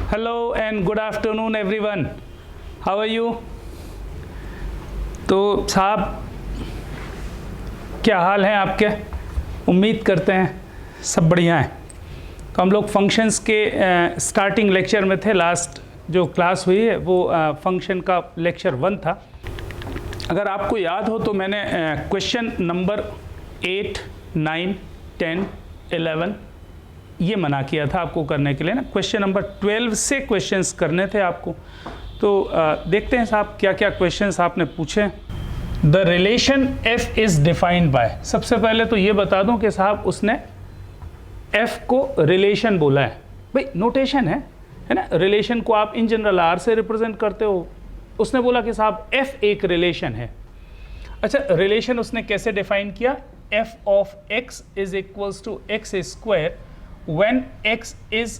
Hello and good afternoon everyone. How are you? तो साहब क्या हाल है आपके? उम्मीद करते हैं सब बढ़िया हैं। तो हम लोग फंक्शंस के स्टार्टिंग लेक्चर में थे। लास्ट जो क्लास हुई है वो फंक्शन का लेक्चर 1 था। अगर आपको याद हो तो मैंने क्वेश्चन नंबर 8, 9, 10, 11 ये मना किया था आपको करने के लिए ना। क्वेश्चन नंबर 12 से क्वेश्चंस करने थे आपको। तो देखते हैं साहब क्या क्या क्वेश्चंस आपने पूछे। The relation f is defined by, सबसे पहले तो ये बता दूं कि साहब उसने f को रिलेशन बोला है। भाई नोटेशन है ना, रिलेशन को आप इन जनरल r से रिप्रेजेंट करते हो। उसने बोला कि साहब f एक रिलेशन है। अच्छा, रिलेशन उसने कैसे डिफाइन किया? f of x is equals to X square when x is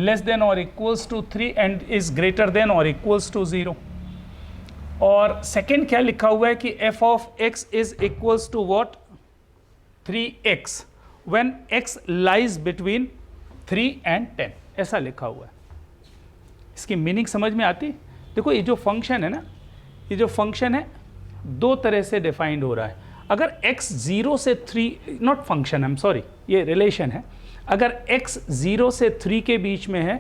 less than or equals to 3 and is greater than or equals to 0। और सेकेंड क्या लिखा हुआ है कि f of x is equals to what? 3x when x lies between 3 and 10, ऐसा लिखा हुआ है। इसकी मीनिंग समझ में आती? देखो ये जो फंक्शन है ना, ये जो फंक्शन है दो तरह से डिफाइंड हो रहा है। अगर x 0 से 3, not function, I am sorry, ये रिलेशन है। अगर x 0 से 3 के बीच में है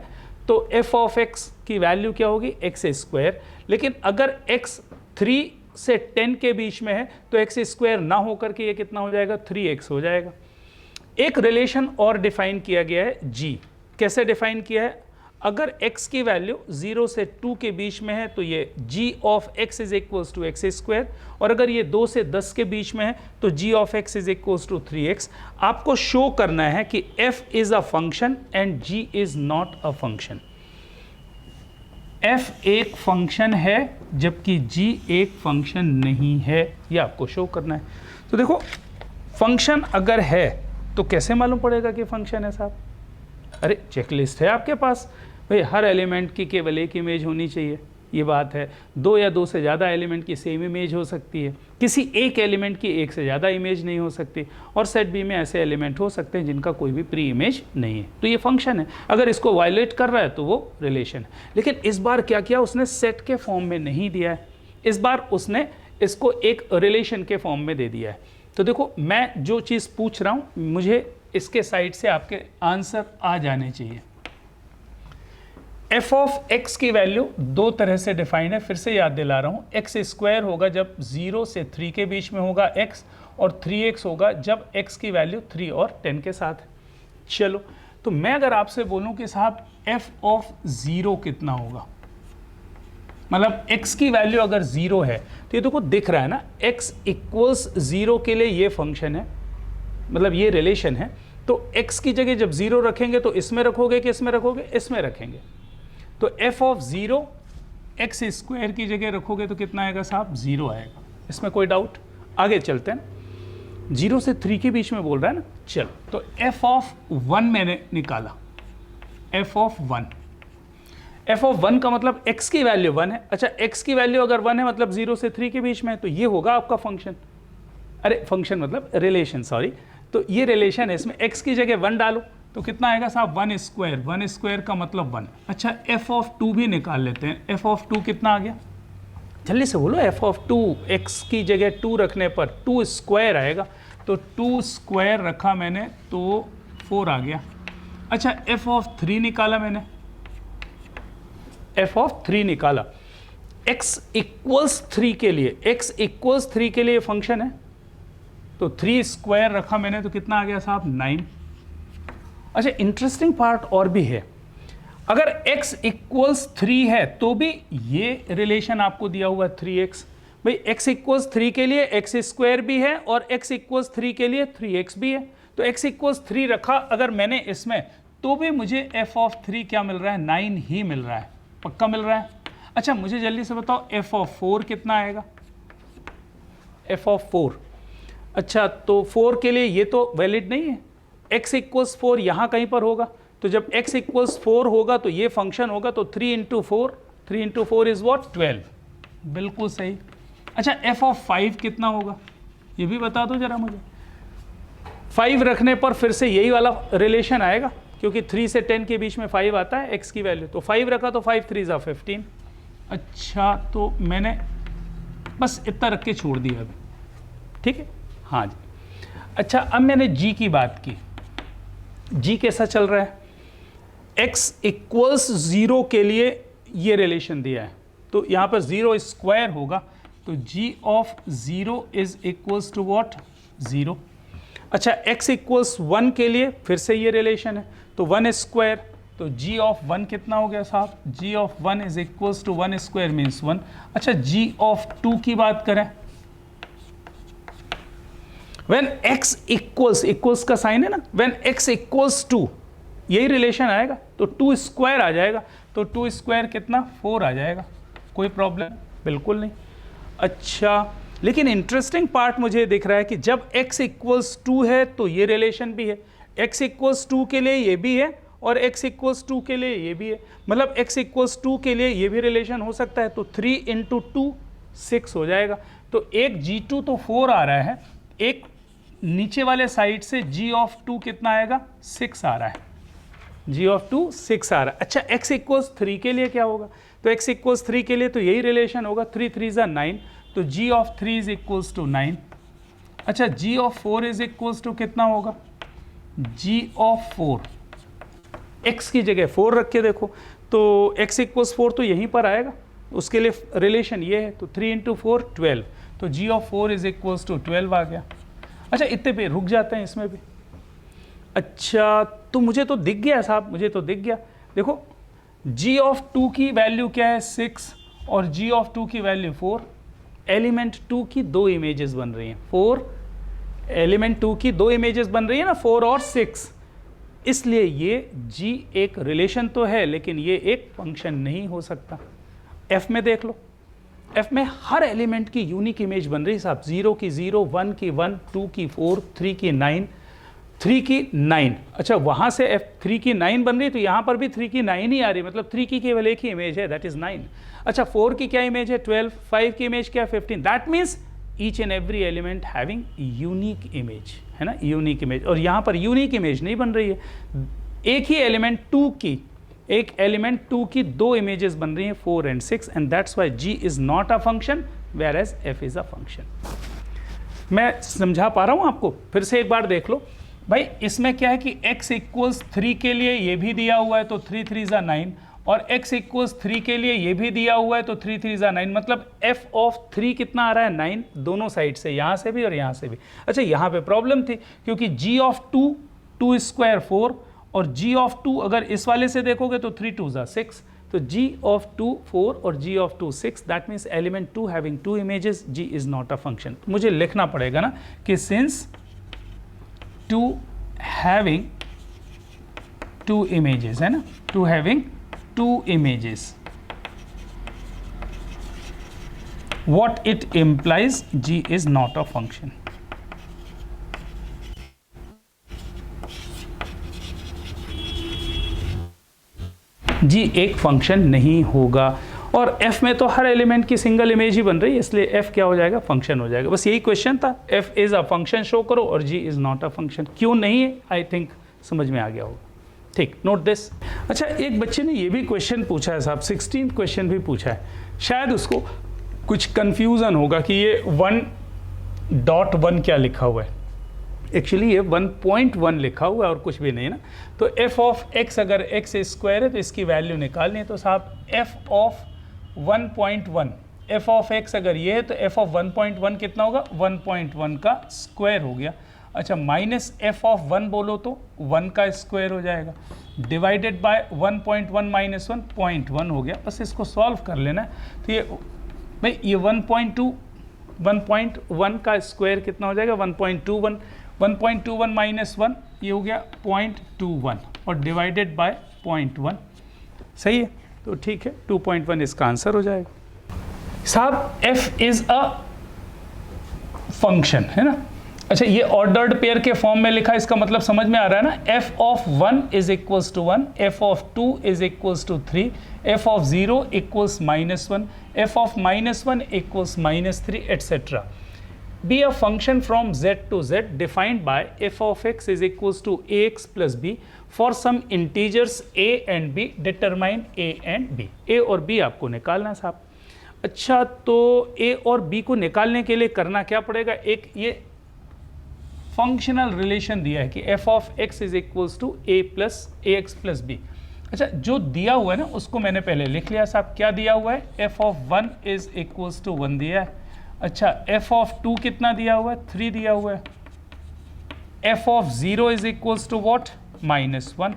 तो f ऑफ x की वैल्यू क्या होगी? X square. लेकिन अगर x 3 से 10 के बीच में है तो एक्स स्क्वायर ना होकर के ये कितना हो जाएगा? 3x हो जाएगा। एक रिलेशन और डिफाइन किया गया है g। कैसे डिफाइन किया है? अगर x की वैल्यू 0 से 2 के बीच में है तो ये g of x is equals to X square, और अगर ये 2 से 10 के बीच में है तो g of x is equals to 3x। आपको शो करना है कि f is a function and g is not a function. f एक फंक्शन है जबकि g एक फंक्शन नहीं है, ये आपको शो करना है। तो देखो फंक्शन अगर है तो कैसे मालूम पड़ेगा कि फंक्शन है साहब? अरे चेकलिस्ट है आपके पास। भाई हर एलिमेंट की केवल एक इमेज होनी चाहिए, ये बात है। 2 या 2 से ज़्यादा एलिमेंट की सेम इमेज हो सकती है, किसी एक एलिमेंट की एक से ज़्यादा इमेज नहीं हो सकती, और सेट बी में ऐसे एलिमेंट हो सकते हैं जिनका कोई भी प्री इमेज नहीं है। तो ये फंक्शन है। अगर इसको वायलेट कर रहा है तो वो रिलेशन है। लेकिन इस बार क्या किया उसने? सेट के फॉर्म में नहीं दिया है, इस बार उसने इसको एक रिलेशन के फॉर्म में दे दिया है। तो देखो मैं जो चीज़ पूछ रहा हूँ मुझे इसके साइड से आपके आंसर आ जाने चाहिए। f ऑफ x की वैल्यू दो तरह से डिफाइन है, फिर से याद दिला रहा हूँ। एक्स स्क्वायर होगा जब 0 से 3 के बीच में होगा x, और 3x होगा जब x की वैल्यू 3 और 10 के साथ है। चलो, तो मैं अगर आपसे बोलूँ कि साहब f ऑफ 0 कितना होगा, मतलब x की वैल्यू अगर 0 है तो ये देखो दिख रहा है ना, x इक्वल्स 0 के लिए ये फंक्शन है, मतलब ये रिलेशन है। तो x की जगह जब 0 रखेंगे तो इसमें रखोगे कि इसमें रखोगे? इसमें रखेंगे। तो f ऑफ 0 एक्स स्क्वायर की जगह रखोगे तो कितना आएगा साहब? 0 आएगा। इसमें कोई डाउट? आगे चलते हैं। 0 से 3 के बीच में बोल रहा है ना। चल, तो f ऑफ 1 मैंने निकाला। f ऑफ 1 का मतलब x की वैल्यू 1 है। अच्छा, x की वैल्यू अगर 1 है मतलब 0 से 3 के बीच में है तो ये होगा आपका फंक्शन। अरे फंक्शन मतलब रिलेशन, सॉरी। तो ये रिलेशन है, इसमें x की जगह 1 डालो तो कितना आएगा साहब? 1 स्क्वायर। 1 स्क्वायर का मतलब 1। अच्छा, f ऑफ 2 भी निकाल लेते हैं। f ऑफ 2 कितना आ गया? जल्दी से बोलो। f ऑफ 2, x की जगह 2 रखने पर 2 स्क्वायर आएगा, तो 2 स्क्वायर रखा मैंने तो 4 आ गया। अच्छा, f ऑफ 3 निकाला मैंने। f ऑफ 3 निकाला। x इक्वल्स 3 के लिए, x इक्वल्स 3 के लिए फंक्शन है, तो 3 स्क्वायर रखा मैंने तो कितना आ गया साहब? 9। अच्छा, इंटरेस्टिंग पार्ट और भी है। अगर x इक्वल्स 3 है तो भी ये रिलेशन आपको दिया हुआ है 3x। भाई x इक्वल्स 3 के लिए x स्क्वायर भी है और x इक्वल्स 3 के लिए 3x भी है। तो x इक्वल्स 3 रखा अगर मैंने इसमें, तो भी मुझे f ऑफ 3 क्या मिल रहा है? 9 ही मिल रहा है। पक्का मिल रहा है? अच्छा, मुझे जल्दी से बताओ f ऑफ 4 कितना आएगा? f ऑफ 4, अच्छा तो 4 के लिए ये तो वैलिड नहीं है। x इक्वल्स 4 यहाँ कहीं पर होगा, तो जब x इक्वल्स 4 होगा तो ये फंक्शन होगा, तो 3 इंटू 4 इज वॉट? 12। बिल्कुल सही। अच्छा, f ऑफ 5 कितना होगा ये भी बता दो जरा मुझे। 5 रखने पर फिर से यही वाला रिलेशन आएगा क्योंकि 3 से 10 के बीच में 5 आता है x की वैल्यू, तो 5 रखा तो 5 3 ज़ा 15। अच्छा, तो मैंने बस इतना रख के छोड़ दिया अभी, ठीक है। हाँ जी, अच्छा अब मैंने g की बात की, g कैसा चल रहा है, x इक्वल्स 0 के लिए ये रिलेशन दिया है, तो यहाँ पर 0 स्क्वायर होगा, तो g of 0 is equals to what, 0। अच्छा, x इक्वल्स 1 के लिए फिर से ये रिलेशन है, तो 1 स्क्वायर, तो g ऑफ 1 कितना हो गया साहब, g of 1 is equals to 1 square means 1। अच्छा, g ऑफ 2 की बात करें, व्हेन x इक्वल्स का साइन है ना, व्हेन x इक्वल्स 2, यही रिलेशन आएगा, तो 2 स्क्वायर आ जाएगा, तो 2 स्क्वायर कितना, 4 आ जाएगा, कोई प्रॉब्लम बिल्कुल नहीं। अच्छा, लेकिन इंटरेस्टिंग पार्ट मुझे दिख रहा है कि जब x इक्वल्स 2 है तो ये रिलेशन भी है, x इक्वल्स 2 के लिए ये भी है और x इक्वल्स 2 के लिए ये भी है, मतलब x इक्वल्स 2 के लिए ये भी रिलेशन हो सकता है, तो 3 इंटू 2 6 हो जाएगा। तो एक g2 तो 4 आ रहा है, एक नीचे वाले साइड से g ऑफ 2 कितना आएगा, 6 आ रहा है, g ऑफ 2 6 आ रहा है। अच्छा, x इक्वल्स 3 के लिए क्या होगा, तो x इक्वल्स 3 के लिए तो यही रिलेशन होगा, 3 3 ज़ा 9, तो g of 3 is equals to 9। अच्छा, g of 4 is equals to कितना होगा, g ऑफ 4, x की जगह 4 रख के देखो, तो x इक्वल्स 4 तो यहीं पर आएगा, उसके लिए रिलेशन ये है, तो 3 इंटू 4 12, तो g of 4 is equals to 12 आ गया। अच्छा, इतने पे रुक जाते हैं इसमें भी। अच्छा, तो मुझे तो दिख गया साहब, मुझे तो दिख गया, देखो g ऑफ 2 की वैल्यू क्या है, 6, और g ऑफ 2 की वैल्यू 4, एलिमेंट 2 की 2 इमेजेस बन रही हैं, 4 एलिमेंट 2 की 2 इमेजेस बन रही है ना, 4 और 6, इसलिए ये g एक रिलेशन तो है लेकिन ये एक फंक्शन नहीं हो सकता। f में देख लो, f में हर एलिमेंट की यूनिक इमेज बन रही है साहब, 0 की 0, 1 की 1, 2 की 4, 3 की 9, 3 की 9। अच्छा, वहाँ से f 3 की 9 बन रही है, तो यहाँ पर भी 3 की 9 ही आ रही है, मतलब 3 की केवल एक ही इमेज है, दैट इज 9। अच्छा, 4 की क्या इमेज है, 12, 5 की इमेज क्या है, 15, that means each and every element having unique image, है ना, यूनिक इमेज। और यहाँ पर यूनिक इमेज नहीं बन रही है, एक ही एलिमेंट 2 की, एक एलिमेंट 2 की 2 इमेजेस बन रही हैं, 4 and 6, and that's why g is not a function whereas f is a function. मैं समझा पा रहा हूँ आपको, फिर से एक बार देख लो भाई, इसमें क्या है कि x इक्वल्स 3 के लिए ये भी दिया हुआ है, तो 3 3 ज़ा 9, और x इक्वल्स 3 के लिए ये भी दिया हुआ है, तो 3 3 ज़ा 9, मतलब f ऑफ 3 कितना आ रहा है, 9, दोनों साइड से, यहाँ से भी और यहाँ से भी। अच्छा, यहाँ पे प्रॉब्लम थी क्योंकि g ऑफ 2, 2 स्क्वायर 4, और g ऑफ 2 अगर इस वाले से देखोगे तो 3 2 ज़ा 6, तो g ऑफ 2 4 और g of 2 6, that means element 2 having 2 images, g is not a function. मुझे लिखना पड़ेगा ना कि सिंस 2 having 2 images, है ना, 2 having 2 images, what it implies, g is not a function। g एक फंक्शन नहीं होगा, और f में तो हर एलिमेंट की सिंगल इमेज ही बन रही है, इसलिए f क्या हो जाएगा, फंक्शन हो जाएगा। बस यही क्वेश्चन था, f is a function show करो और g is not a function, क्यों नहीं है, आई थिंक समझ में आ गया होगा, ठीक, नोट दिस। अच्छा, एक बच्चे ने ये भी क्वेश्चन पूछा है साहब, 16th क्वेश्चन भी पूछा है, शायद उसको कुछ कंफ्यूजन होगा कि ये 1.1 क्या लिखा हुआ है, एक्चुअली ये 1.1 लिखा हुआ है और कुछ भी नहीं है ना। तो f ऑफ x अगर x स्क्वायर है तो इसकी वैल्यू निकालनी है, तो साहब f of 1.1, f of x अगर ये है तो f ऑफ 1.1 कितना होगा, 1.1 का स्क्वायर हो गया। अच्छा, माइनस f ऑफ 1 बोलो तो 1 का स्क्वायर हो जाएगा, डिवाइडेड बाय 1.1 माइनस 1 0.1 हो गया। बस इसको सॉल्व कर लेना है। तो ये भाई ये 1.1 का स्क्वायर कितना हो जाएगा, 1.21, 1.21 माइनस 1 ये हो गया 0.21 और डिवाइडेड बाय 0.1, सही है, तो ठीक है 2.1 इसका आंसर हो जाएगा। साहब f इज अ फंक्शन, है ना। अच्छा, ये ऑर्डर्ड पेयर के फॉर्म में लिखा है, इसका मतलब समझ में आ रहा है ना। f of 1 is equals to 1, f of 2 is equals to 3, f of 0 equals -1, f of -1 equals -3 etcetera. be a function from z to z defined by f of x is equals to ax plus b for some integers a and b determine a and b। a और b आपको निकालना साहब। अच्छा, तो a और b को निकालने के लिए करना क्या पड़ेगा, एक ये फंक्शनल रिलेशन दिया है कि f of x is equals to a plus A X plus B. अच्छा, जो दिया हुआ है ना उसको मैंने पहले लिख लिया साहब। क्या दिया हुआ है, f of 1 is equals to 1 दिया है। अच्छा, f ऑफ 2 कितना दिया हुआ है, 3 दिया हुआ है। f of 0 is equals to what, -1।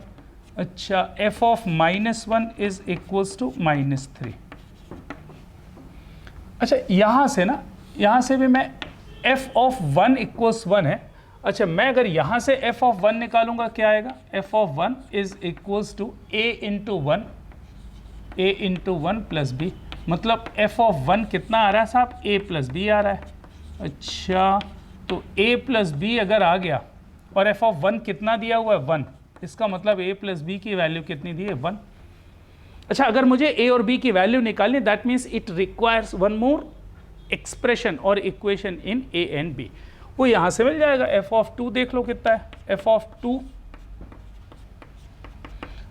अच्छा, f of -1 is equals to -3। अच्छा, यहाँ से ना, यहाँ से भी मैं f ऑफ 1 इक्वल्स 1 है। अच्छा, मैं अगर यहाँ से f ऑफ 1 निकालूंगा क्या आएगा, f of 1 is equals to a into 1 plus B. मतलब f ऑफ 1 कितना आ रहा है साहब, a प्लस बी आ रहा है। अच्छा, तो a प्लस बी अगर आ गया और f ऑफ 1 कितना दिया हुआ है, 1, इसका मतलब a प्लस बी की वैल्यू कितनी दी है, 1। अच्छा, अगर मुझे a और b की वैल्यू निकालनी, that means it requires one more expression और equation in a and b। वो यहाँ से मिल जाएगा। f ऑफ 2 देख लो कितना है, f ऑफ 2।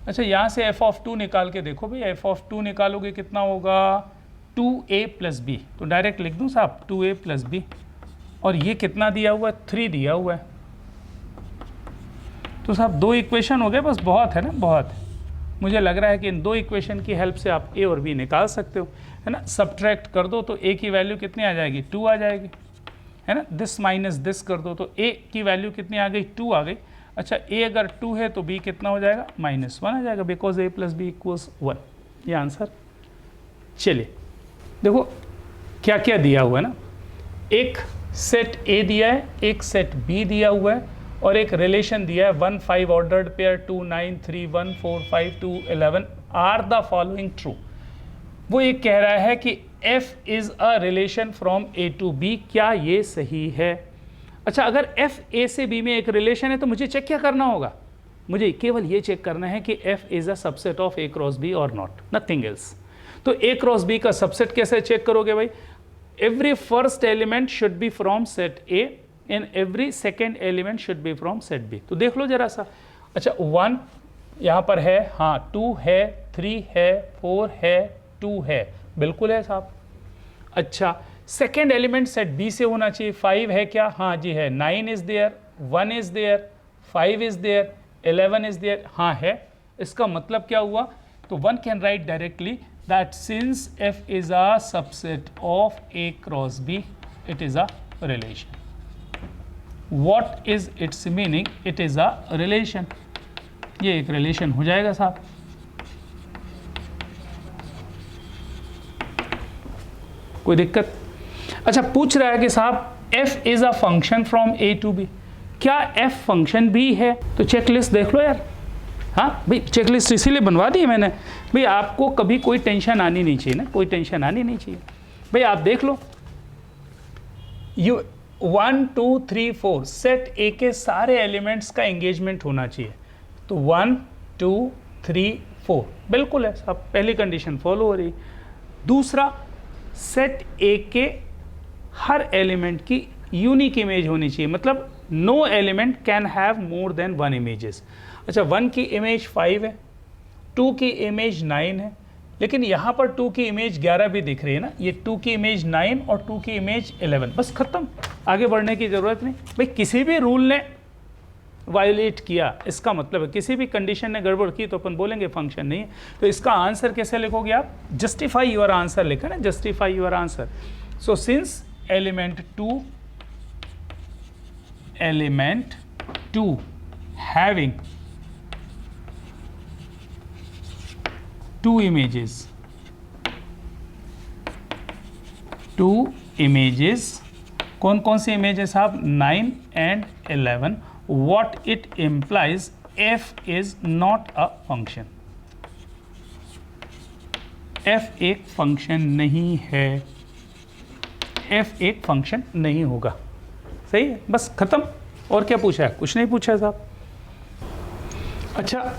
अच्छा, यहाँ से f ऑफ 2 निकाल के देखो भाई, f ऑफ 2 निकालोगे कितना होगा, 2a प्लस बी। तो डायरेक्ट लिख दूँ साहब 2a प्लस बी। और ये कितना दिया हुआ है, 3 दिया हुआ है। तो साहब 2 इक्वेशन हो गए, बस बहुत है ना, बहुत। मुझे लग रहा है कि इन 2 इक्वेशन की हेल्प से आप a और b निकाल सकते हो, है ना। सब्ट्रैक्ट कर दो तो a की वैल्यू कितनी आ जाएगी, 2 आ जाएगी, है ना। दिस माइनस दिस कर दो तो a की वैल्यू कितनी आ गई, 2 आ गई। अच्छा, a अगर 2 है तो b कितना हो जाएगा, -1 आ जाएगा, because a plus B equals 1। ये आंसर। चलिए देखो क्या क्या दिया हुआ है ना, एक सेट a दिया है, एक सेट b दिया हुआ है और एक रिलेशन दिया है 1 5 ordered pair 2 9 3 1 4 5 2 11 are the following true. वो ये कह रहा है कि f is a relation from a to b, क्या ये सही है। अच्छा, अगर f a से b में एक रिलेशन है तो मुझे चेक क्या करना होगा, मुझे केवल ये चेक करना है कि f is a subset of a cross b और नॉट, नथिंग एल्स। तो a क्रॉस b का सबसेट कैसे चेक करोगे भाई, every first element should be from set a and every second element should be from set b। तो देख लो जरा सा। अच्छा, 1 यहाँ पर है, हाँ, 2 है, 3 है, 4 है, 2 है, बिल्कुल है साहब। अच्छा, सेकेंड एलिमेंट सेट बी से होना चाहिए, 5 है क्या, हाँ जी है, 9 is there, 1 is there, 5 is there, 11 is there, हाँ है। इसका मतलब क्या हुआ, तो 1 can write directly that since f is a subset of a cross b, it is a relation. What is its meaning, it is a relation. ये एक relation हो जाएगा साहब। कोई दिक्कत। अच्छा, पूछ रहा है कि साहब f is a function from a to b, क्या f फंक्शन b है। तो चेकलिस्ट देख लो यार। हाँ भाई, चेकलिस्ट इसीलिए बनवा दी मैंने भाई, आपको कभी कोई टेंशन आनी नहीं चाहिए ना, कोई टेंशन आनी नहीं चाहिए भाई। आप देख लो, यू 1 2 3 4 सेट a के सारे एलिमेंट्स का एंगेजमेंट होना चाहिए। तो 1 2 3 4 बिल्कुल है साहब, पहली कंडीशन फॉलो हो रही। दूसरा, सेट a के हर एलिमेंट की यूनिक इमेज होनी चाहिए, मतलब no element can have more than 1 images. अच्छा, 1 की इमेज 5 है, 2 की इमेज 9 है, लेकिन यहाँ पर 2 की इमेज 11 भी दिख रही है ना। ये 2 की इमेज 9 और 2 की इमेज 11, बस खत्म, आगे बढ़ने की ज़रूरत नहीं भाई। किसी भी रूल ने वायोलेट किया, इसका मतलब है किसी भी कंडीशन ने गड़बड़ की तो अपन बोलेंगे फंक्शन नहीं है। तो इसका आंसर कैसे लिखोगे आप, जस्टिफाई योर आंसर लिखा ना, justify your answer. So since element 2 having 2 images, कौन कौन सी इमेज है साहब, 9 and 11, what it implies f is not a function। f एक फंक्शन नहीं है, f एक फंक्शन नहीं होगा। सही है, बस खत्म। और क्या पूछा है, कुछ नहीं पूछा है साहब। अच्छा,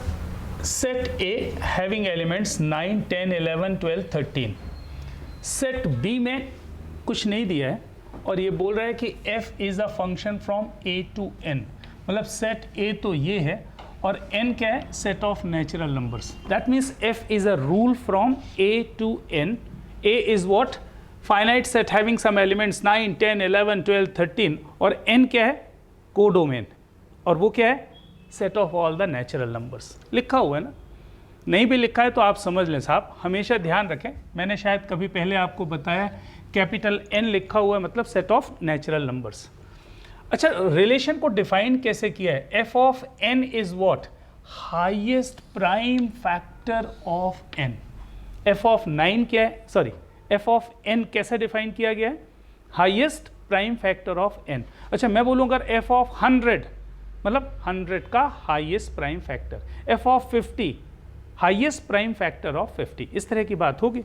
set A having elements 9 10 11 12 13, set B में कुछ नहीं दिया है और ये बोल रहा है कि f is a function from a to n, मतलब सेट a तो ये है और n क्या है, set of natural numbers. That means f is a rule from a to n। a is what, finite set having some elements 9, 10, 11, 12, 13, और n क्या है, कोडोमेन, और वो क्या है, set of all the natural numbers. लिखा हुआ है ना, नहीं भी लिखा है तो आप समझ लें साहब, हमेशा ध्यान रखें। मैंने शायद कभी पहले आपको बताया, कैपिटल N लिखा हुआ है मतलब सेट ऑफ नेचुरल नंबर्स। अच्छा, रिलेशन को डिफाइन कैसे किया है, f of n is what, highest prime factor of n। f of 9 क्या है, सॉरी, f ऑफ n कैसे डिफाइन किया गया है, highest prime factor of n। अच्छा, मैं बोलूँगा f ऑफ 100 मतलब 100 का highest prime factor, f of 50 highest prime factor of 50, इस तरह की बात होगी।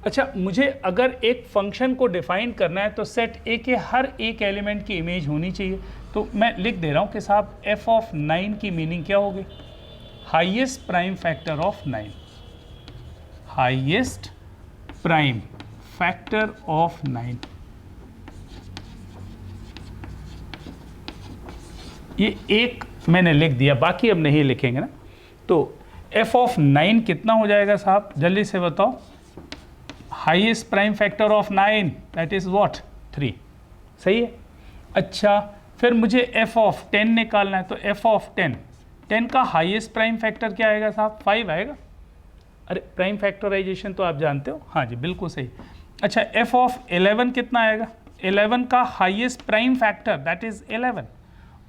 अच्छा, मुझे अगर एक फंक्शन को डिफाइन करना है तो सेट ए के हर एक एलिमेंट की इमेज होनी चाहिए, तो मैं लिख दे रहा हूँ कि साहब f ऑफ 9 की मीनिंग क्या होगी, highest prime factor of 9, highest prime factor of 9। ये एक मैंने लिख दिया, बाकी अब नहीं लिखेंगे ना। तो f ऑफ 9 कितना हो जाएगा साहब, जल्दी से बताओ, highest prime factor of 9 that is what, 3, सही है। अच्छा, फिर मुझे f ऑफ 10 निकालना है, तो f ऑफ 10 का हाईएस्ट प्राइम फैक्टर क्या आएगा साहब, 5 आएगा। अरे प्राइम फैक्टराइजेशन तो आप जानते हो, हाँ जी बिल्कुल सही। अच्छा, f ऑफ 11 कितना आएगा, 11 का highest prime factor that is 11।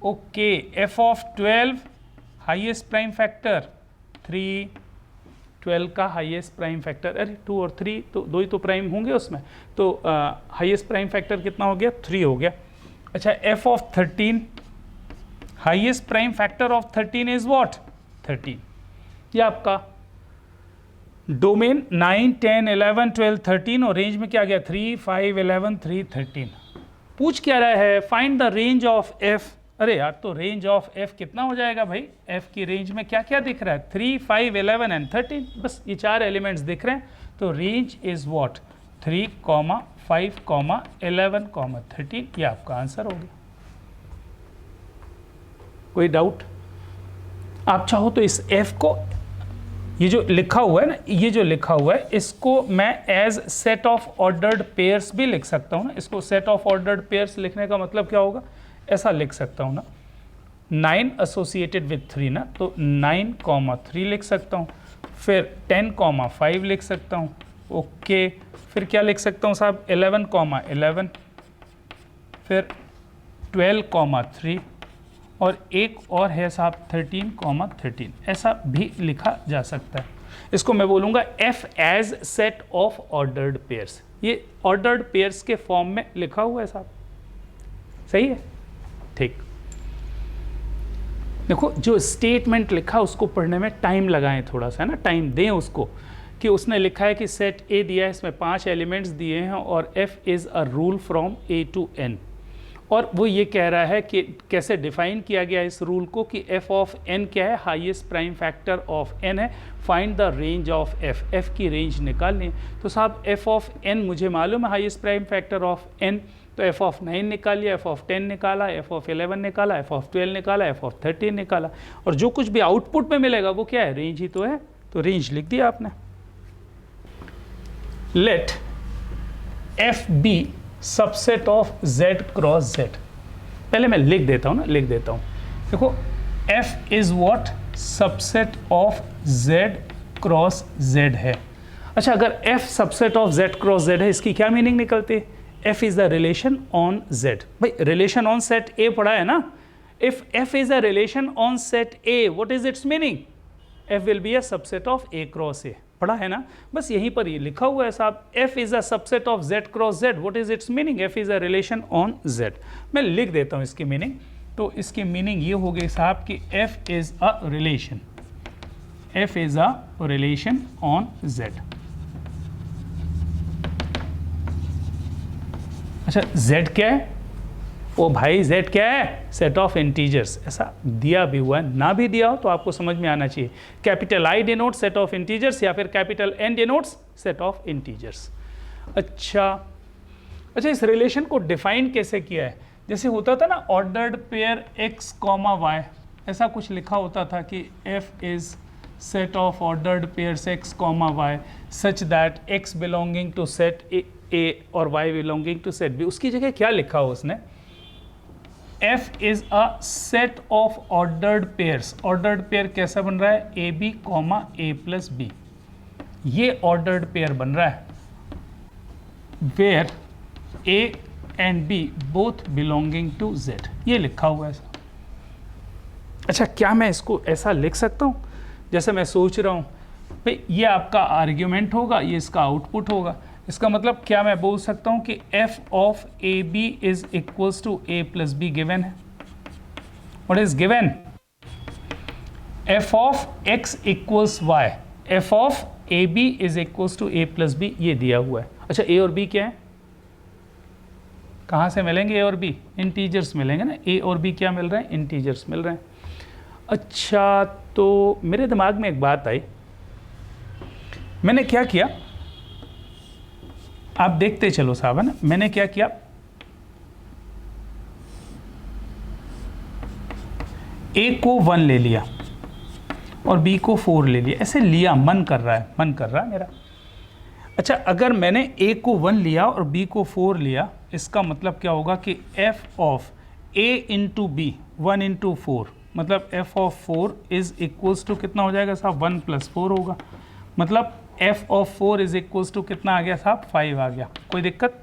Okay, f of 12 highest prime factor 3, 12 का हाईएस्ट प्राइम फैक्टर, अरे 2 और 3 तो दो ही तो प्राइम होंगे उसमें, तो हाईएस्ट प्राइम फैक्टर कितना हो गया, 3 हो गया। अच्छा, f of 13 highest prime factor of 13 is what, 13। ये आपका डोमेन 9, 10, 11, 12, 13 और रेंज में क्या गया, 3, 5, 11, 3, 13। पूछ क्या रहा है, find the range of f। अरे यार, तो रेंज ऑफ f कितना हो जाएगा भाई, f की रेंज में क्या क्या दिख रहा है, 3, 5, 11 एंड 13, बस ये 4 एलिमेंट्स दिख रहे हैं। तो रेंज इज व्हाट, 3, 5, 11, 13, ये आपका आंसर हो गया। कोई डाउट? आप चाहो तो इस f को, ये जो लिखा हुआ है ना, ये जो लिखा हुआ है इसको मैं as set of ordered pairs भी लिख सकता हूँ ना। इसको सेट ऑफ ऑर्डर्ड पेयर्स लिखने का मतलब क्या होगा, ऐसा लिख सकता हूँ ना, 9 एसोसिएटेड विथ 3 ना, तो 9,3 लिख सकता हूँ, फिर 10,5 लिख सकता हूँ। ओके, फिर क्या लिख सकता हूँ साहब, 11,11, फिर 12,3 और एक और है साहब 13,13, ऐसा भी लिखा जा सकता है। इसको मैं बोलूँगा f as set of ordered pairs. ये ऑर्डर्ड पेयर्स के फॉर्म में लिखा हुआ है साहब, सही है, ठीक। देखो, जो स्टेटमेंट लिखा उसको पढ़ने में टाइम लगाएं, थोड़ा सा है ना, टाइम दें उसको, कि उसने लिखा है कि सेट ए दिया है, इसमें 5 एलिमेंट्स दिए हैं और f is a rule from a to n, और वो ये कह रहा है कि कैसे डिफाइन किया गया इस रूल को, कि f ऑफ n क्या है, highest prime factor of n है, find the range of f की रेंज निकालनी है। तो साहब f ऑफ n मुझे मालूम है highest prime factor of n, तो f ऑफ 9 निकाल लिया, f ऑफ 10 निकाला, f ऑफ 11 निकाला, f ऑफ 12 निकाला, f ऑफ 13 निकाला, और जो कुछ भी आउटपुट में मिलेगा वो क्या है, रेंज ही तो है, तो रेंज लिख दिया आपने। Let f be subset of z cross z। पहले मैं लिख देता हूँ ना, लिख देता हूँ, देखो f is what, subset of z cross z है। अच्छा, अगर f subset of z cross z है, इसकी क्या मीनिंग निकलती है, f is the relation on z। भाई relation on set A पढ़ा है ना, if f is a relation on set A, what is its meaning, f will be a subset of A cross A, पढ़ा है ना, बस यहीं पर ये लिखा हुआ है साहब, f is a subset of z cross z, what is its meaning, f is a relation on z। मैं लिख देता हूँ इसकी मीनिंग, तो इसकी मीनिंग ये हो गई साहब कि f is a relation, f is a relation on z। अच्छा, z क्या है, ओ भाई z क्या है, सेट ऑफ इंटीजर्स। ऐसा दिया भी हुआ है, ना भी दिया हो तो आपको समझ में आना चाहिए, capital I denote set of integers या फिर capital N denotes set of integers. अच्छा, अच्छा, इस रिलेशन को डिफाइन कैसे किया है? जैसे होता था ना ordered pair x comma Y, ऐसा कुछ लिखा होता था कि f is set of ordered pairs x comma Y such that x belonging to set a और y belonging to set b। उसकी जगह क्या लिखा हो उसने? f is a set of ordered pairs. Ordered pair कैसा बन रहा है? A B comma A plus B, ये ऑर्डर्ड पेयर बन रहा है where a and b both belonging to z, ये लिखा हुआ है ऐसा। अच्छा, क्या मैं इसको ऐसा लिख सकता हूँ जैसे मैं सोच रहा हूँ भाई ये आपका आर्ग्यूमेंट होगा, ये इसका आउटपुट होगा। इसका मतलब क्या मैं बोल सकता हूँ कि f of A B is equals to a plus B given है। What is given? f of x equals y, f of A B is equals to a plus B, ये दिया हुआ है। अच्छा, a और b क्या है? कहाँ से मिलेंगे a और b? इंटीजर्स मिलेंगे ना। a और b क्या मिल रहे हैं? इंटीजर्स मिल रहे हैं। अच्छा, तो मेरे दिमाग में एक बात आई, मैंने क्या किया, आप देखते चलो साहब, है ना। मैंने क्या किया, a को 1 ले लिया और b को 4 ले लिया, ऐसे लिया, मन कर रहा है मेरा। अच्छा, अगर मैंने a को 1 लिया और b को 4 लिया, इसका मतलब क्या होगा कि f of a into B 1 into 4, मतलब f of 4 is equals to कितना हो जाएगा साहब? 1 प्लस 4 होगा। मतलब f of 4 is equals to कितना आ गया साहब? 5 आ गया। कोई दिक्कत?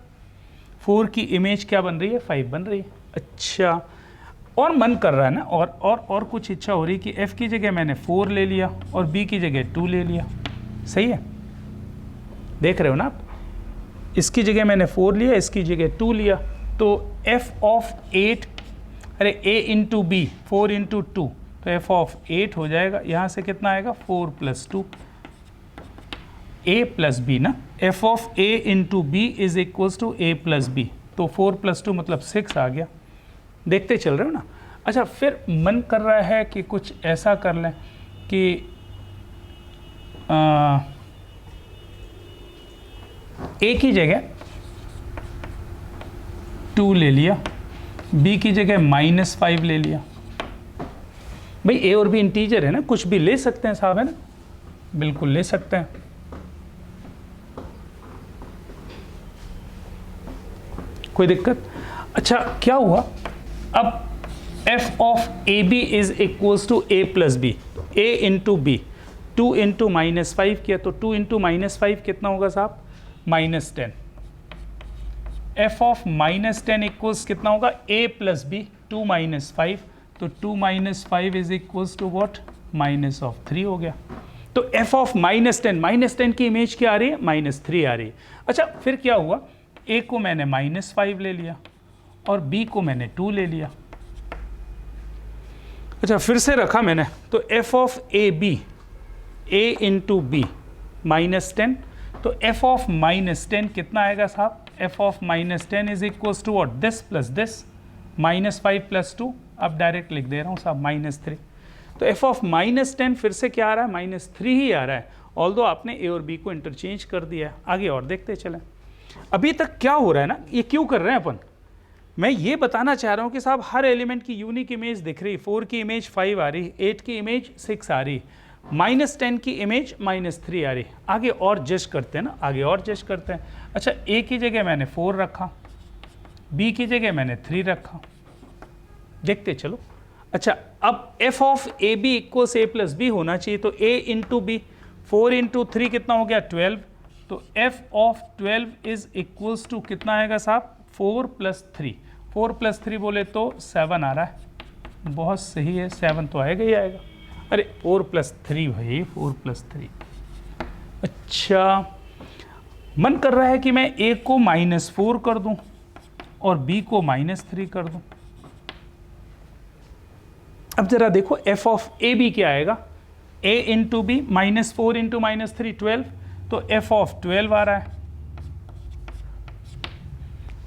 4 की इमेज क्या बन रही है? 5 बन रही है। अच्छा, और मन कर रहा है ना, और कुछ इच्छा हो रही कि f की जगह मैंने 4 ले लिया और b की जगह 2 ले लिया। सही है, देख रहे हो ना आप? इसकी जगह मैंने 4 लिया, इसकी जगह 2 लिया, तो f ऑफ 8, अरे a इंटू बी 4 इंटू 2, तो f ऑफ 8 हो जाएगा। यहाँ से कितना आएगा? 4 प्लस 2 a प्लस बी ना। f of a into B is equals to a plus B, तो 4 प्लस 2 मतलब 6 आ गया। देखते चल रहे हो ना। अच्छा, फिर मन कर रहा है कि कुछ ऐसा कर लें कि a की जगह 2 ले लिया, b की जगह -5 ले लिया। भाई a और b इंटीजर है ना, कुछ भी ले सकते हैं साहब, है ना, बिल्कुल ले सकते हैं। कोई दिक्कत? अच्छा, क्या हुआ अब? f of A B is equals to a plus B, a into B 2 into -5 किया, तो 2 इंटू -5 कितना होगा साहब? -10। f ऑफ -10 इक्वल्स कितना होगा? a प्लस बी 2 - 5, तो 2 - 5 इज इक्वल्स टू वॉट? -3 हो गया। तो f ऑफ -10 की इमेज क्या आ रही है? -3 आ रही है। अच्छा, फिर क्या हुआ? a को मैंने -5 ले लिया और b को मैंने 2 ले लिया। अच्छा, फिर से रखा मैंने, तो f of A B a into B -10, तो f ऑफ -10 कितना आएगा साहब? f of -10 is equals to what? This plus this, -5 plus 2, अब डायरेक्ट लिख दे रहा हूँ साहब, -3। तो f ऑफ -10 फिर से क्या आ रहा है? -3 ही आ रहा है, ऑल्दो आपने a और b को इंटरचेंज कर दिया है। आगे और देखते चलें। अभी तक क्या हो रहा है ना, ये क्यों कर रहे हैं अपन? मैं ये बताना चाह रहा हूँ कि साहब हर एलिमेंट की यूनिक इमेज दिख रही, 4 की इमेज 5 आ रही, 8 की इमेज 6 आ रही, -10 की इमेज -3 आ रही। आगे और जज करते हैं ना, आगे और जज करते हैं। अच्छा, a की जगह मैंने 4 रखा, b की जगह मैंने 3 रखा, देखते चलो। अच्छा, अब f of A B equals a plus B होना चाहिए, तो a इंटू बी 4 इंटू 3 कितना हो गया? 12, तो f of 12 is equals to कितना आएगा साहब? 4 प्लस 3, 4 प्लस 3 बोले तो 7 आ रहा है। बहुत सही है, 7 तो आएगा ही आएगा। अरे 4 प्लस 3 भाई, 4 प्लस 3। अच्छा, मन कर रहा है कि मैं a को -4 कर दूं और b को -3 कर दूं। अब जरा देखो, f ऑफ ए बी क्या आएगा? a इंटू बी -4 इंटू -3 12, तो f ऑफ 12 आ रहा है।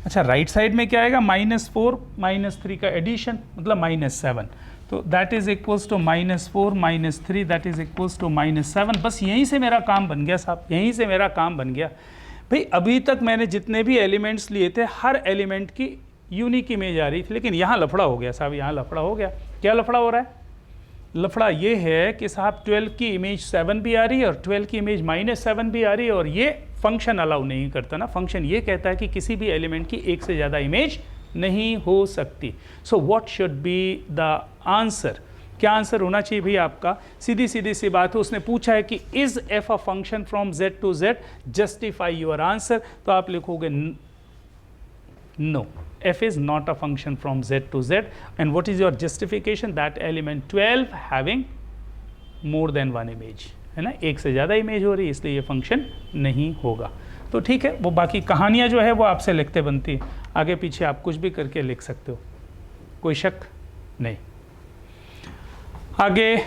अच्छा, राइट साइड में क्या आएगा? -4 -3 का एडिशन, मतलब -7, तो that is equals to -4 -3, that is equals to -7। बस यहीं से मेरा काम बन गया साहब, यहीं से मेरा काम बन गया। भाई अभी तक मैंने जितने भी एलिमेंट्स लिए थे हर एलिमेंट की यूनिक इमेज आ रही थी, लेकिन यहाँ लफड़ा हो गया साहब, यहाँ लफड़ा हो गया। क्या लफड़ा हो रहा है? लफड़ा ये है कि साहब 12 की इमेज 7 भी आ रही है और 12 की इमेज -7 भी आ रही है, और ये फंक्शन अलाउ नहीं करता ना। फंक्शन ये कहता है कि किसी भी एलिमेंट की एक से ज़्यादा इमेज नहीं हो सकती। So what should be the answer? क्या आंसर होना चाहिए भी आपका? सीधी सीधी सी बात है, उसने पूछा है कि is f a function from z to z, justify your answer. तो आप लिखोगे no, f is not a function from z to z, and what is your justification? That element 12 having more than one image, है ना, एक से ज़्यादा image हो रही है, इसलिए ये फंक्शन नहीं होगा। तो ठीक है, वो बाकी कहानियाँ जो है वो आपसे लिखते बनती है, आगे पीछे आप कुछ भी करके लिख सकते हो, कोई शक नहीं। आगे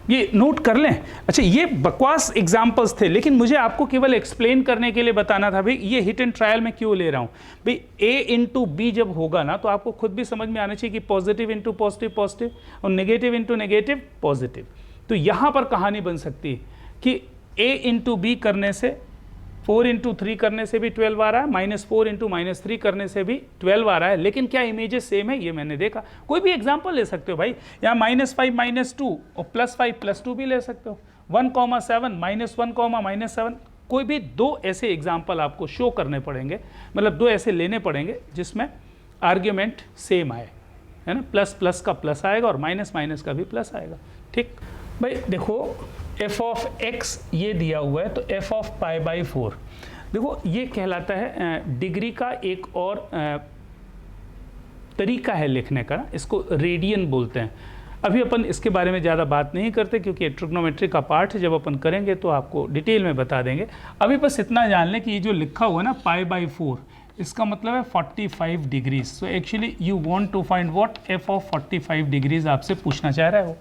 ये नोट कर लें। अच्छा, ये बकवास एग्जाम्पल्स थे, लेकिन मुझे आपको केवल एक्सप्लेन करने के लिए बताना था भाई ये हिट एंड ट्रायल में क्यों ले रहा हूँ। भाई a इंटू बी जब होगा ना, तो आपको खुद भी समझ में आना चाहिए कि पॉजिटिव इंटू पॉजिटिव पॉजिटिव और नेगेटिव इंटू नेगेटिव पॉजिटिव। तो यहाँ पर कहानी बन सकती है कि a इंटू बी करने से 4 इंटू 3 करने से भी 12 आ रहा है, -4 इंटू -3 करने से भी 12 आ रहा है, लेकिन क्या इमेजेस सेम है? ये मैंने देखा। कोई भी एग्जांपल ले सकते हो भाई, यहाँ -5 -2 और +5 +2 भी ले सकते हो, 1,7 -1, -7, कोई भी दो ऐसे एग्जाम्पल आपको शो करने पड़ेंगे, मतलब दो ऐसे लेने पड़ेंगे जिसमें आर्ग्यूमेंट सेम आए, है ना, प्लस का प्लस आएगा और माइनस का भी प्लस आएगा। ठीक भाई, देखो f ऑफ x ये दिया हुआ है, तो f ऑफ π/4 देखो ये कहलाता है डिग्री का एक और तरीका है लिखने का, इसको रेडियन बोलते हैं। अभी अपन इसके बारे में ज़्यादा बात नहीं करते क्योंकि ट्रिग्नोमेट्री का पार्ट है, जब अपन करेंगे तो आपको डिटेल में बता देंगे। अभी बस इतना जान लें कि ये जो लिखा हुआ है ना π/4, इसका मतलब है 45 degrees. So actually you want to find what f of 45 degrees आपसे पूछना चाह रहा है वो।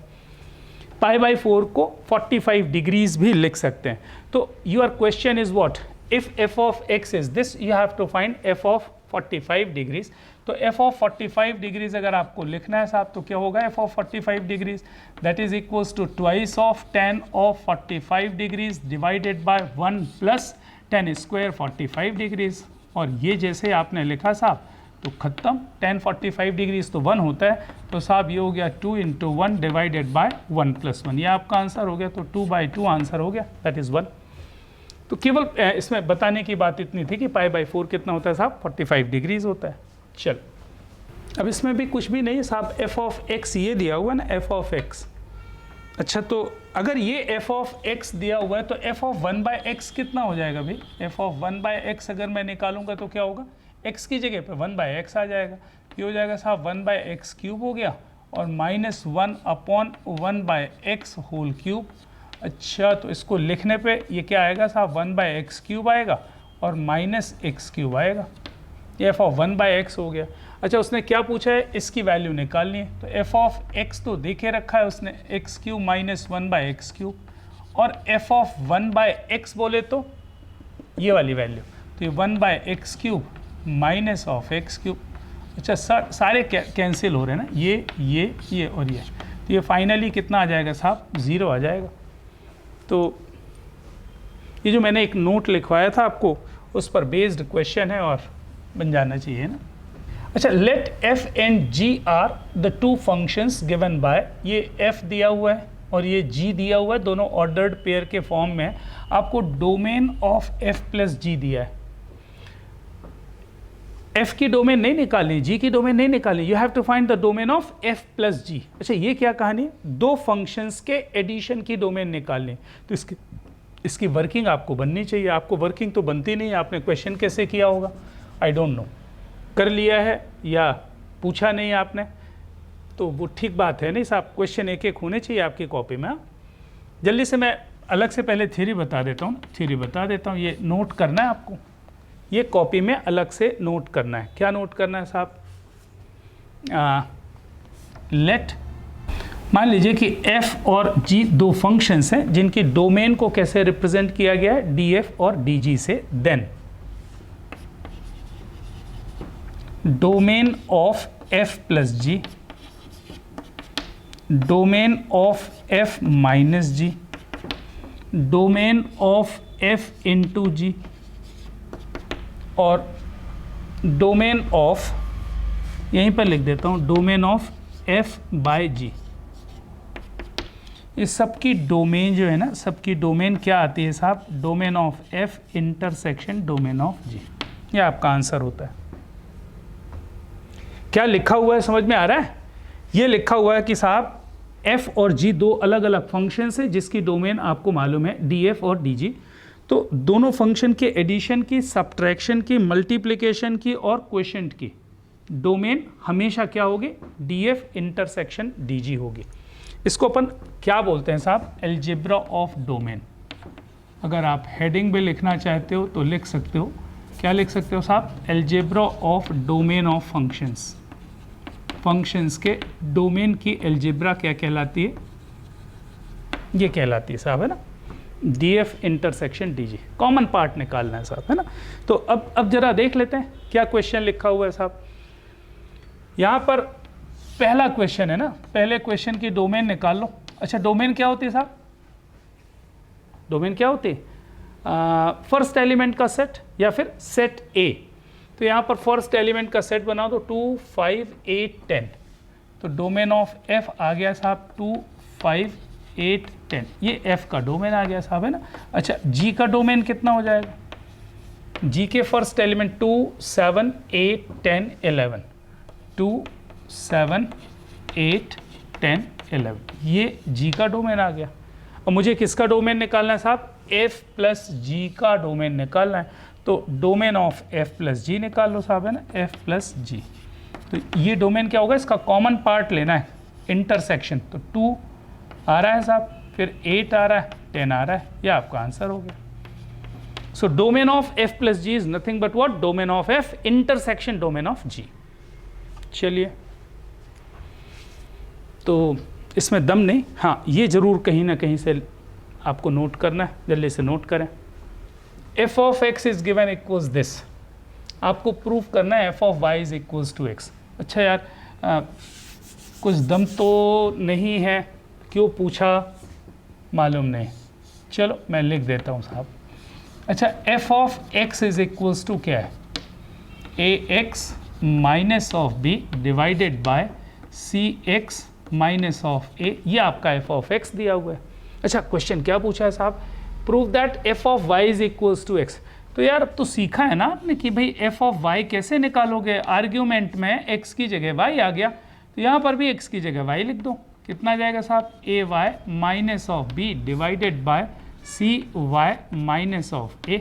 π/4 को 45 डिग्रीज भी लिख सकते हैं। तो your question is what? If f of x is this, you have to find f of 45 degrees. तो f ऑफ 45 डिग्रीज अगर आपको लिखना है साहब, तो क्या होगा f of 45 degrees? That is equals to twice of tan of 45 degrees divided by 1 plus tan square 45 degrees. और ये जैसे आपने लिखा साहब तो खत्म, tan 45 डिग्रीज तो 1 होता है, तो साहब ये हो गया 2 इंटू 1 डिवाइडेड बाय 1 प्लस 1, ये आपका आंसर हो गया। तो 2/2 आंसर हो गया, दैट इज़ 1। तो केवल इसमें बताने की बात इतनी थी कि π/4 कितना होता है साहब? 45 डिग्रीज होता है। चल, अब इसमें भी कुछ भी नहीं है साहब, f ऑफ x ये दिया हुआ है ना, f ऑफ x। अच्छा, तो अगर ये f ऑफ x दिया हुआ है तो f ऑफ 1/x कितना हो जाएगा भाई? f ऑफ 1/x अगर मैं निकालूंगा तो क्या होगा? x की जगह पे 1/x आ जाएगा, ये हो जाएगा साहब 1/x³ हो गया और -1/1/x होल क्यूब। अच्छा, तो इसको लिखने पे ये क्या आएगा साहब? 1/x³ आएगा और -x³ आएगा, ये f ऑफ 1/x हो गया। अच्छा, उसने क्या पूछा है? इसकी वैल्यू निकालनी है, तो f ऑफ x तो देखे रखा है उसने, x³ - 1/x³ और f ऑफ 1/x बोले तो ये वाली वैल्यू, तो ये 1/x³ माइनस ऑफ x³। अच्छा, सारे कैंसिल हो रहे हैं ना, ये और ये, तो ये फाइनली कितना आ जाएगा साहब? 0 आ जाएगा। तो ये जो मैंने एक नोट लिखवाया था आपको, उस पर बेस्ड क्वेश्चन है और बन जाना चाहिए ना। अच्छा, let f and g are the two functions given by, ये f दिया हुआ है और ये g दिया हुआ है, दोनों ऑर्डर्ड पेयर के फॉर्म में। आपको domain of f plus g दिया है, f की डोमेन नहीं निकालनी, g की डोमेन नहीं निकालनी, you have to find the domain of f plus g। अच्छा, ये क्या कहानी है? दो फंक्शंस के एडिशन की डोमेन निकालनी, तो इसकी वर्किंग आपको बननी चाहिए। आपको वर्किंग तो बनती नहीं है, आपने क्वेश्चन कैसे किया होगा आई डोंट नो, कर लिया है या पूछा नहीं आपने, तो वो ठीक बात है नहीं साहब। क्वेश्चन एक एक होने चाहिए आपकी कॉपी में। जल्दी से मैं अलग से पहले थ्योरी बता देता हूँ, ये नोट करना है आपको, ये कॉपी में अलग से नोट करना है। क्या नोट करना है साहब? लेट, मान लीजिए कि f और g दो फंक्शंस हैं जिनकी डोमेन को कैसे रिप्रेजेंट किया गया है? df और dg से। Then domain of f plus g, domain of f minus g, domain of f into g, और डोमेन ऑफ, यहीं पर लिख देता हूँ, domain of f by g। इस सब की डोमेन जो है ना, सबकी डोमेन क्या आती है साहब? Domain of f intersection domain of g। ये आपका आंसर होता है। क्या लिखा हुआ है समझ में आ रहा है? ये लिखा हुआ है कि साहब f और g दो अलग अलग फंक्शंस है जिसकी डोमेन आपको मालूम है df और dg। तो दोनों फंक्शन के एडिशन की, सब्ट्रैक्शन की, मल्टीप्लिकेशन की और क्वोशिएंट की डोमेन हमेशा क्या होगी? df इंटरसेक्शन dg होगी। इसको अपन क्या बोलते हैं साहब? Algebra of domain. अगर आप हेडिंग भी लिखना चाहते हो तो लिख सकते हो। क्या लिख सकते हो साहब? Algebra of domain of functions. Functions के डोमेन की अलजेब्रा क्या कहलाती है? ये कहलाती है साहब, है ना, df intersection dg। Common part निकालना है साहब, है ना। तो अब जरा देख लेते हैं क्या क्वेश्चन लिखा हुआ है साहब। यहाँ पर पहला क्वेश्चन है ना, पहले क्वेश्चन की डोमेन निकाल लो। अच्छा, डोमेन क्या होती है साहब? डोमेन क्या होती है? फर्स्ट एलिमेंट का सेट या फिर सेट ए। तो यहाँ पर फर्स्ट एलिमेंट का सेट बना दो 2, 5, 8, 10। तो डोमेन ऑफ f आ गया साहब 2, 5, 8, 10। ये f का डोमेन आ गया साहब, है ना। अच्छा, g का डोमेन कितना हो जाएगा? g के फर्स्ट एलिमेंट 2, 7, 8, 10, 11। 2, 7, 8, 10, 11। ये g का डोमेन आ गया। और मुझे किसका डोमेन निकालना है साहब? f प्लस g का डोमेन निकालना है। तो domain of f plus g निकाल लो साहब, है ना, f प्लस g। तो ये डोमेन क्या होगा? इसका कॉमन पार्ट लेना है, इंटरसेक्शन। तो 2 आ रहा है साहब, फिर 8 आ रहा है, 10 आ रहा है। ये आपका आंसर हो गया। So domain of f plus g is nothing but what? Domain of f intersection domain of g। चलिए, तो इसमें दम नहीं, हाँ ये जरूर कहीं ना कहीं से आपको नोट करना है, जल्दी से नोट करें। f of x is given equals this. आपको प्रूफ करना है f of y is equals to x। अच्छा यार, कुछ दम तो नहीं है, क्यों पूछा मालूम नहीं। चलो मैं लिख देता हूँ साहब। अच्छा, f of x is equals to क्या है? ax minus of b divided by cx minus of a। ये आपका f ऑफ x दिया हुआ है। अच्छा, क्वेश्चन क्या पूछा है साहब? Prove that f of y is equals to x। तो यार अब तो सीखा है ना आपने कि भाई f ऑफ y कैसे निकालोगे। आर्ग्यूमेंट में x की जगह y आ गया, तो यहाँ पर भी x की जगह y लिख दो। कितना आ जाएगा साहब? ay minus of b divided by cy minus of a।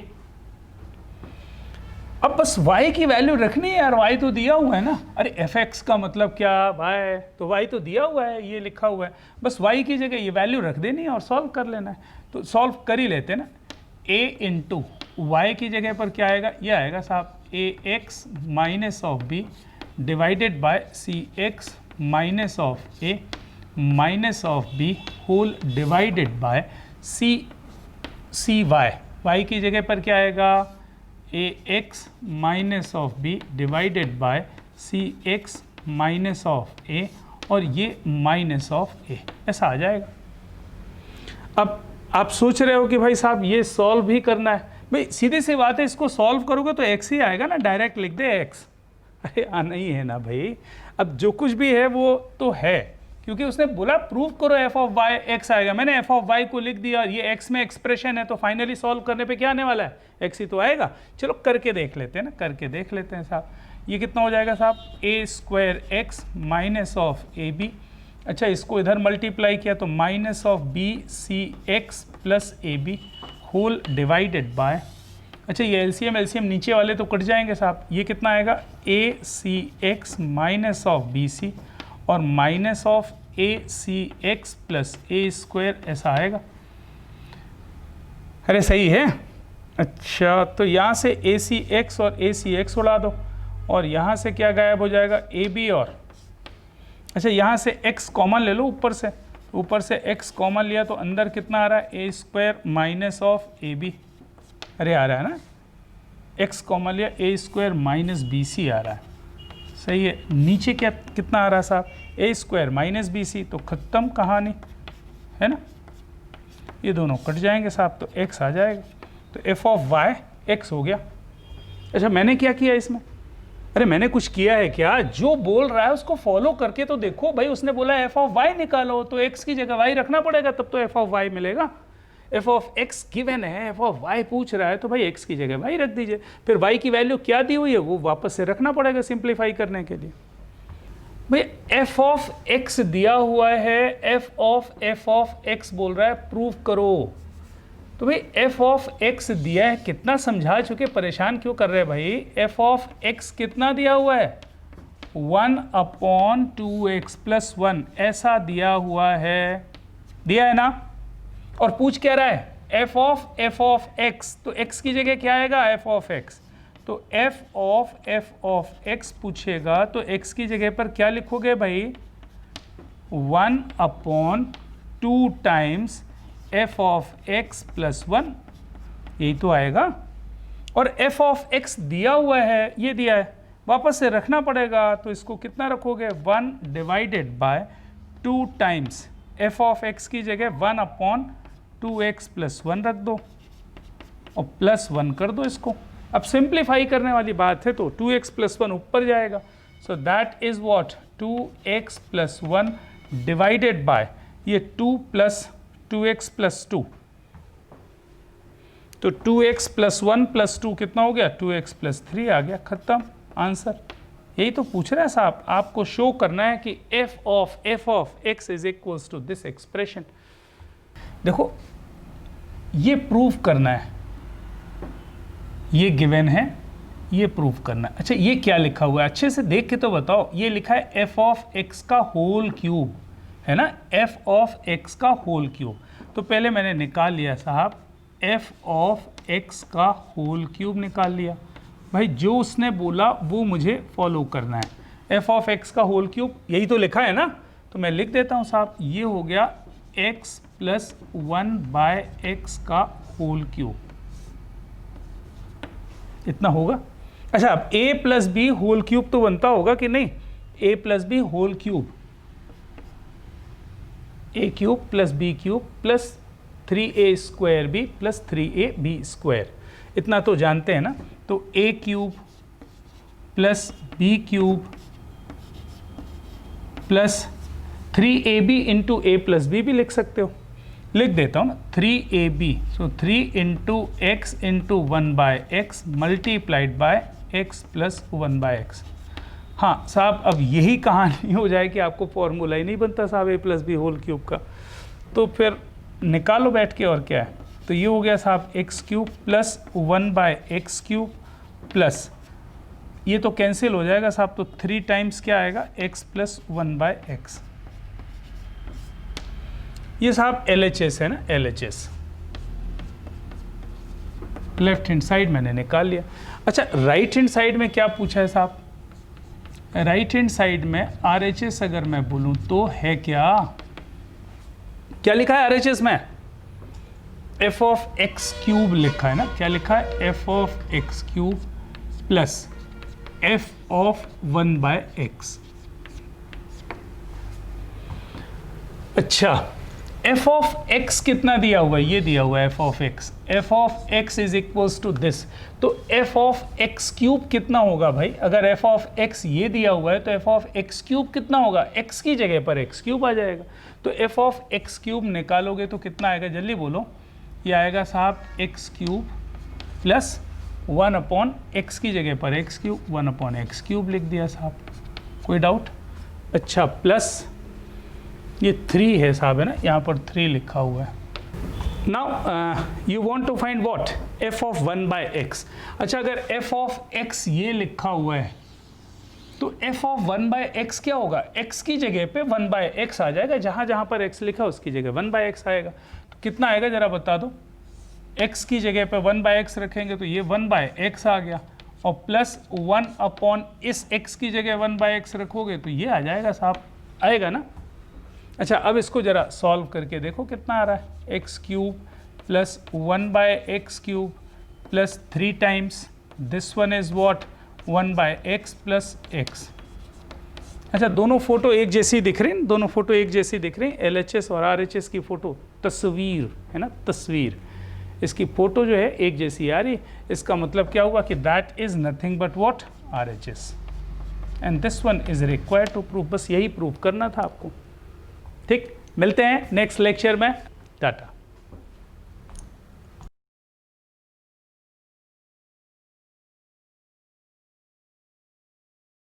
अब बस y की वैल्यू रखनी है यार, y तो दिया हुआ है ना। अरे fx का मतलब क्या y? तो y तो दिया हुआ है, ये लिखा हुआ है। बस y की जगह ये वैल्यू रख देनी है और सॉल्व कर लेना है। तो सॉल्व कर ही लेते हैं ना। a इंटू वाई की जगह पर क्या आएगा? ये आएगा साहब ax minus of b divided by cx minus of a minus of b whole divided by cy। y की जगह पर क्या आएगा? ax minus of b divided by cx minus of a और ये माइनस ऑफ a, ऐसा आ जाएगा। अब आप सोच रहे हो कि भाई साहब ये सॉल्व भी करना है। भाई सीधी सी बात है, इसको सॉल्व करोगे तो x ही आएगा ना, डायरेक्ट लिख दे x। अरे आना ही है ना भाई। अब जो कुछ भी है वो तो है, क्योंकि उसने बोला प्रूव करो f ऑफ y x आएगा। मैंने f ऑफ y को लिख दिया, ये x में एक्सप्रेशन है, तो फाइनली सॉल्व करने पे क्या आने वाला है? x ही तो आएगा। चलो करके देख लेते हैं ना, करके देख लेते हैं साहब। ये कितना हो जाएगा साहब? a square x minus of ab। अच्छा, इसको इधर मल्टीप्लाई किया तो minus of b c x plus ab whole divided by. अच्छा, ये एलसीएम नीचे वाले तो कट जाएंगे साहब। ये कितना आएगा? a c x minus of b c और minus of a c x plus a square, ऐसा आएगा। अरे सही है। अच्छा, तो यहाँ से ए सी एक्स और ए सी एक्स उड़ा दो और यहाँ से क्या गायब हो जाएगा? ए बी और, अच्छा यहाँ से x कॉमन ले लो ऊपर से x कॉमन लिया तो अंदर कितना आ रहा है? A square minus of A B. अरे आ रहा है ना, x कॉमन लिया, A square minus B C आ रहा है। सही है। नीचे क्या कितना आ रहा है साहब? ए स्क्वायर माइनस बी सी। तो खत्म कहानी, है ना। ये दोनों कट जाएंगे साहब, तो x आ जाएगा। तो f ऑफ y x हो गया। अच्छा मैंने क्या किया इसमें? अरे मैंने कुछ किया है क्या? जो बोल रहा है उसको फॉलो करके तो देखो भाई। उसने बोला एफ ऑफ वाई निकालो, तो एक्स की जगह वाई रखना पड़ेगा, तब तो एफ ऑफ वाई मिलेगा। एफ ऑफ एक्स गिवन है, एफ ऑफ वाई पूछ रहा है, तो भाई एक्स की जगह वाई रख दीजिए। फिर वाई की वैल्यू क्या दी हुई है वो वापस से रखना पड़ेगा सिंप्लीफाई करने के लिए। भाई एफ ऑफ एक्स दिया हुआ है, एफ ऑफ एक्स बोल रहा है प्रूव करो। तो भाई एफ ऑफ एक्स दिया है, कितना समझा चुके, परेशान क्यों कर रहे हैं भाई? एफ ऑफ एक्स कितना दिया हुआ है? 1/2x + 1 ऐसा दिया हुआ है, दिया है ना। और पूछ क्या रहा है? एफ ऑफ एक्स, तो एक्स की जगह क्या आएगा? F of x. तो एफ ऑफ एक्स पूछेगा तो एक्स की जगह पर क्या लिखोगे भाई? 1/2 टाइम्स एफ ऑफ एक्स + 1, यही तो आएगा। और एफ ऑफ एक्स दिया हुआ है, ये दिया है, वापस से रखना पड़ेगा, तो इसको कितना रखोगे? 1/2 टाइम्स एफ ऑफ एक्स की जगह 1/2x + 1 रख दो और +1 कर दो इसको। अब सिंप्लीफाई करने वाली बात है तो 2x + 1 ऊपर जाएगा। So that is what? 2x + 1 divided by ये 2 + 2x + 2। तो 2x + 1 + 2 कितना हो गया? 2x + 3 आ गया, खत्म आंसर। यही तो पूछ रहे हैं साहब, आपको शो करना है कि f of x is equals to this expression. देखो ये प्रूव करना है, ये गिवन है, ये प्रूव करना है। अच्छा ये क्या लिखा हुआ है? अच्छे से देख के तो बताओ। ये लिखा है f ऑफ x का होल क्यूब, है ना, f ऑफ x का होल क्यूब। तो पहले मैंने निकाल लिया साहब f ऑफ x का होल क्यूब निकाल लिया। भाई जो उसने बोला वो मुझे फॉलो करना है। f ऑफ x का होल क्यूब यही तो लिखा है ना, तो मैं लिख देता हूँ साहब, ये हो गया x + 1/x का होल क्यूब, इतना होगा। अच्छा अब a + b होल क्यूब तो बनता होगा कि नहीं? a + b whole cube, a cube + b cube + 3a² b + 3ab², इतना तो जानते हैं ना। तो a cube + b cube + 3ab × a + b भी लिख सकते हो, लिख देता हूँ ना, 3ab, so 3 × x × 1/x multiplied by x + 1/x। हाँ साहब अब यही कहानी हो जाए कि आपको फॉर्मूला ही नहीं बनता साहब a + b होल क्यूब का, तो फिर निकालो बैठ के, और क्या है। तो ये हो गया साहब x³ + 1/x³ प्लस, ये तो कैंसिल हो जाएगा साहब, तो 3 टाइम्स क्या आएगा? x + 1/x। ये साहब LHS है ना, LHS, लेफ्ट हैंड साइड मैंने निकाल लिया। अच्छा राइट हैंड साइड में क्या पूछा है साहब? राइट हैंड साइड में RHS अगर मैं बोलूं तो है क्या लिखा है RHS में? f ऑफ x³ लिखा है ना, क्या लिखा है? f of x³ plus f of 1/x। अच्छा f ऑफ x कितना दिया हुआ है? ये दिया हुआ है f of x, f of x is equals to this. तो f ऑफ x³ कितना होगा भाई? अगर f ऑफ x ये दिया हुआ है तो f ऑफ x³ कितना होगा? x की जगह पर x³ आ जाएगा। तो f ऑफ x³ निकालोगे तो कितना आएगा? जल्दी बोलो। ये आएगा साहब x³ प्लस 1/x की जगह पर x³ 1/x³ लिख दिया साहब, कोई डाउट? अच्छा प्लस ये 3 है साहब, है ना, यहाँ पर 3 लिखा हुआ है। Now you want to find what? f of 1/x। अच्छा अगर f ऑफ x ये लिखा हुआ है तो f ऑफ 1/x क्या होगा? x की जगह पे 1/x आ जाएगा, जहाँ जहाँ पर x लिखा उसकी जगह 1/x आएगा। तो कितना आएगा जरा बता दो? x की जगह पे 1/x रखेंगे तो ये 1/x आ गया, और प्लस 1/ इस x की जगह 1/x रखोगे तो ये आ जाएगा साहब, आएगा ना। अच्छा अब इसको ज़रा सॉल्व करके देखो कितना आ रहा है। x³ plus 1/x³ plus 3 times this one is what? 1/x plus x। अच्छा दोनों फोटो एक जैसी दिख रही हैं, दोनों फोटो एक जैसी दिख रही हैं, LHS और RHS की फ़ोटो, तस्वीर है ना, तस्वीर। इसकी फ़ोटो जो है एक जैसी आ रही, इसका मतलब क्या होगा कि that is nothing but what RHS and this one is required to prove. बस यही प्रूव करना था आपको। ठीक, मिलते हैं नेक्स्ट लेक्चर में। टाटा।